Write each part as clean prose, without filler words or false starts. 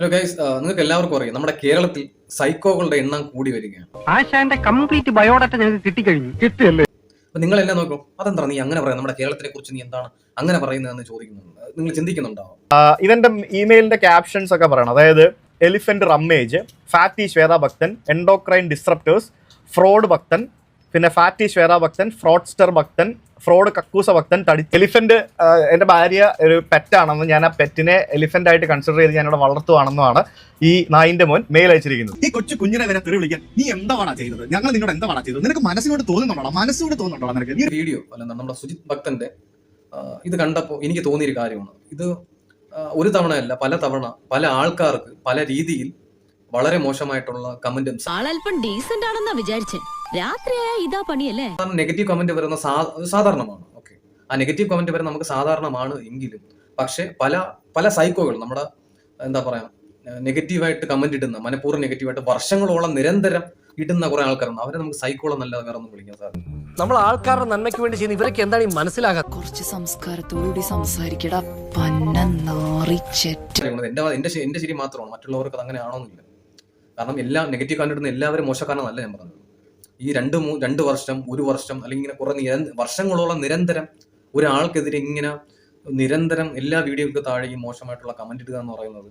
Hello guys, നിങ്ങൾക്ക് എല്ലാവർക്കും അറിയാം നമ്മുടെ കേരളത്തിൽ സൈക്കോകളുടെ എണ്ണം കൂടി വരികയാണ്. ആശാന്റെ കംപ്ലീറ്റ് ബയോഡാറ്റ ഞങ്ങൾക്ക് കിട്ടിക്കഴിഞ്ഞു. കിട്ടിയല്ലേ? അപ്പൊ നിങ്ങൾ എല്ലാം നോക്കും, അതെന്താ നീ അങ്ങനെ പറയാം, നമ്മുടെ കേരളത്തിനെ കുറിച്ച് നീ എന്താണ് അങ്ങനെ പറയുന്നതെന്ന് ചോദിക്കുന്നുണ്ട്. നിങ്ങൾ ചിന്തിക്കുന്നുണ്ടാവും. ഇവന്റെ ഇമെയിലിന്റെ ക്യാപ്ഷൻസ് ഒക്കെ പറയണം. അതായത് എലിഫന്റ് റമ്മേജ്, ഫാറ്റി ശ്വേതാ ഭക്തൻ, എൻഡോക്രൈൻ ഡിസ്റപ്റ്റേഴ്സ്, ഫ്രോഡ് ഭക്തൻ, പിന്നെ ഫാറ്റി ശ്വേതാ ഭക്തൻ, ഫ്രോഡ്സ്റ്റർ ഭക്തൻ, ഫ്രോഡ് കക്കൂസ ഭക്തൻ, എലിഫന്റ്. എൻ്റെ ഭാര്യ ഒരു പെറ്റാണെന്നും ഞാൻ ആ പെറ്റിനെ എലിഫന്റ് ആയിട്ട് കൺസിഡർ ചെയ്ത് ഞാനിവിടെ വളർത്തുവാണെന്നുമാണ് ഈ നായിന്റെ മോൻ മെയിൽ അയച്ചിരിക്കുന്നത്. ഈ കൊച്ചു കുഞ്ഞിനെ വരെ തെറി വിളിക്കാൻ നീ എന്താണ് ചെയ്തത്? ഞങ്ങൾ നിന്നോട് എന്താണ് ചെയ്തത്? നിനക്ക് മനസ്സിനോട് തോന്നുന്നുണ്ടോ? മനസ്സിനോട് തോന്നുന്നുണ്ടോ നിനക്ക്? ഈ വീഡിയോ അല്ല, നമ്മുടെ സുജിത് ഭക്തന്റെ ഇത് കണ്ടപ്പോൾ എനിക്ക് തോന്നിയൊരു കാര്യമാണ്. ഇത് ഒരു തവണയല്ല, പല തവണ പല ആൾക്കാർക്ക് പല രീതിയിൽ വളരെ മോശമായിട്ടുള്ള കമന്റും ഡീസന്റ് ആണെന്നാ വിചാരിച്ചേ. രാത്രിയായ ഇതാ പണിയല്ലേ. നെഗറ്റീവ് കമന്റ് വരുന്ന സാധാരണമാണ്. ഓക്കെ, ആ നെഗറ്റീവ് കമന്റ് വരുന്ന നമുക്ക് സാധാരണമാണ് എങ്കിലും പക്ഷെ പല പല സൈക്കോകൾ നമ്മുടെ എന്താ പറയാ നെഗറ്റീവായിട്ട് കമന്റ് ഇടുന്ന, മനഃപൂർവ്വം നെഗറ്റീവായിട്ട് വർഷങ്ങളോളം നിരന്തരം ഇടുന്ന കുറെ ആൾക്കാരുണ്ട്. അവരെ നമുക്ക് സൈക്കോളം നല്ലത് വേറെ ഒന്നും വിളിക്കാൻ സാധിക്കും. നമ്മൾ ആൾക്കാരുടെ നന്മയ്ക്ക് വേണ്ടി ചെയ്യുന്ന ഇവരൊക്കെ എന്താണ് ഈ മനസ്സിലാകാം? കുറച്ച് സംസ്കാരത്തോടുകൂടി സംസാരിക്കടാ. എന്റെ ശരി മാത്രമാണ്, മറ്റുള്ളവർക്ക് അത് അങ്ങനെ ആണോന്നില്ല. കാരണം എല്ലാ നെഗറ്റീവ് കമന്റ് ഇടുന്ന എല്ലാവരും മോശക്കാരനല്ല ഞാൻ പറഞ്ഞത്. ഈ രണ്ട് വർഷം, ഒരു വർഷം, അല്ലെങ്കിൽ ഇങ്ങനെ കുറെ വർഷങ്ങളോളം നിരന്തരം ഒരാൾക്കെതിരെ ഇങ്ങനെ നിരന്തരം എല്ലാ വീഡിയോകൾക്ക് താഴെ ഈ മോശമായിട്ടുള്ള കമന്റ് ഇടുക എന്ന് പറയുന്നത്,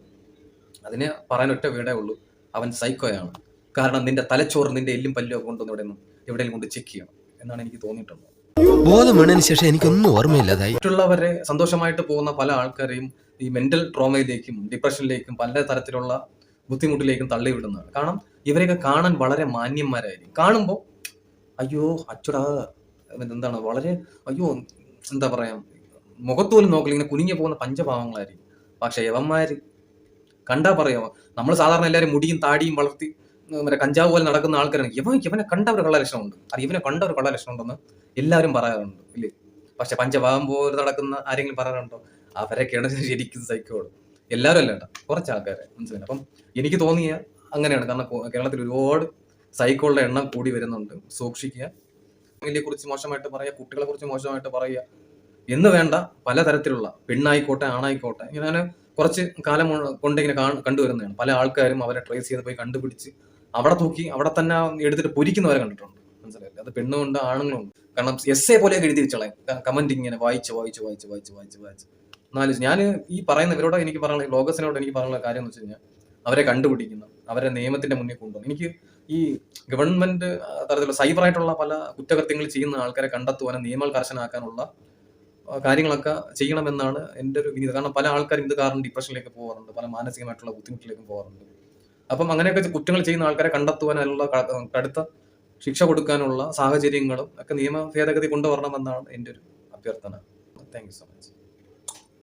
അതിനെ പറയാൻ ഒറ്റ വീടേ ഉള്ളൂ, അവൻ സൈക്കോയാണ്. കാരണം നിന്റെ തലച്ചോറ്, നിന്റെ എല്ലും പല്ലും ഒക്കെ കൊണ്ടുവന്ന് എവിടെയും കൊണ്ട് ചെക്ക് ചെയ്യണം എന്നാണ് എനിക്ക് തോന്നിയിട്ടുള്ളത്. ബോധം വീണതിന് ശേഷം എനിക്കൊന്നും ഓർമ്മയില്ലാതായി. മറ്റുള്ളവരെ സന്തോഷമായിട്ട് പോകുന്ന പല ആൾക്കാരെയും ഈ മെന്റൽ ട്രോമയിലേക്കും ഡിപ്രഷനിലേക്കും പല തരത്തിലുള്ള ബുദ്ധിമുട്ടിലേക്കും തള്ളിവിടുന്നതാണ്. കാരണം ഇവരെയൊക്കെ കാണാൻ വളരെ മാന്യന്മാരായിരിക്കും. കാണുമ്പോൾ അയ്യോ അച്ചടാ എന്താണ് വളരെ അയ്യോ എന്താ പറയാ മുഖത്തോലും നോക്കില്ല, ഇങ്ങനെ കുനിഞ്ഞു പോകുന്ന പഞ്ചഭാവങ്ങളായിരിക്കും. പക്ഷെ യവന്മാര് കണ്ടാ പറയാമോ, നമ്മൾ സാധാരണ എല്ലാവരും മുടിയും താടിയും വളർത്തി മറ്റേ കഞ്ചാവ് പോലെ നടക്കുന്ന ആൾക്കാരാണ്. ഇവനെ കണ്ട ഒരു കള്ള ലക്ഷണമുണ്ട്, അത് ഇവനെ കണ്ട ഒരു കള്ള ലക്ഷണം ഉണ്ടെന്ന് എല്ലാവരും പറയാറുണ്ട് ഇല്ലേ? പക്ഷെ പഞ്ചഭാവം പോലെ നടക്കുന്ന ആരെങ്കിലും പറയാറുണ്ടോ? അവരൊക്കെയാണ് ശരിക്കും സൈക്കോള്. എല്ലാവരും അല്ല കേട്ടോ, കുറച്ച് ആൾക്കാരെ മനസ്സിലായി. അപ്പം എനിക്ക് തോന്നിയ അങ്ങനെയാണ്. കാരണം കേരളത്തിൽ ഒരുപാട് സൈക്കോളുടെ എണ്ണം കൂടി വരുന്നുണ്ട്. സൂക്ഷിക്കുക. ഫാമിലിയെ കുറിച്ച് മോശമായിട്ട് പറയുക, കുട്ടികളെ കുറിച്ച് മോശമായിട്ട് പറയുക എന്ന് വേണ്ട, പലതരത്തിലുള്ള പെണ്ണായിക്കോട്ടെ ആണായിക്കോട്ടെ ഇങ്ങനെ കുറച്ച് കാലം കൊണ്ട് ഇങ്ങനെ കണ്ടുവരുന്നതാണ്. പല ആൾക്കാരും അവരെ ട്രേസ് ചെയ്ത് പോയി കണ്ടുപിടിച്ച് അവിടെ തൂക്കി അവിടെ തന്നെ എടുത്തിട്ട് പൊരിക്കുന്നവരെ കണ്ടിട്ടുണ്ട്. മനസ്സിലായില്ല? അത് പെണ്ണുമുണ്ട് ആണുങ്ങളുണ്ട്. കാരണം എസ്സേ പോലെ എഴുതി വെച്ചോളെ കമന്റ് ഇങ്ങനെ വായിച്ച് എന്നാലും ഞാൻ ഈ പറയുന്ന ഇവരോട് എനിക്ക് പറയാനുള്ള, ലോകസിനോട് എനിക്ക് പറയാനുള്ള കാര്യം എന്ന് വെച്ച് കഴിഞ്ഞാൽ, അവരെ കണ്ടുപിടിക്കുന്ന, അവരെ നിയമത്തിന്റെ മുന്നിൽ കൊണ്ടുവന്നു. എനിക്ക് ഈ ഗവൺമെന്റ് തരത്തിലുള്ള സൈബറായിട്ടുള്ള പല കുറ്റകൃത്യങ്ങൾ ചെയ്യുന്ന ആൾക്കാരെ കണ്ടെത്തുവാനും നിയമങ്ങൾ കർശനമാക്കാനുള്ള കാര്യങ്ങളൊക്കെ ചെയ്യണമെന്നാണ് എൻ്റെ ഒരു വിനീത. കാരണം പല ആൾക്കാരും ഇത് കാരണം ഡിപ്രഷനിലേക്ക് പോകാറുണ്ട്, പല മാനസികമായിട്ടുള്ള ബുദ്ധിമുട്ടിലേക്ക് പോകാറുണ്ട്. അപ്പം അങ്ങനെയൊക്കെ കുറ്റങ്ങൾ ചെയ്യുന്ന ആൾക്കാരെ കണ്ടെത്തുവാനുള്ള കടുത്ത ശിക്ഷ കൊടുക്കാനുള്ള സാഹചര്യങ്ങളും ഒക്കെ നിയമ ഭേദഗതി കൊണ്ടുവരണമെന്നാണ് എൻ്റെ ഒരു അഭ്യർത്ഥന. Thank you so much.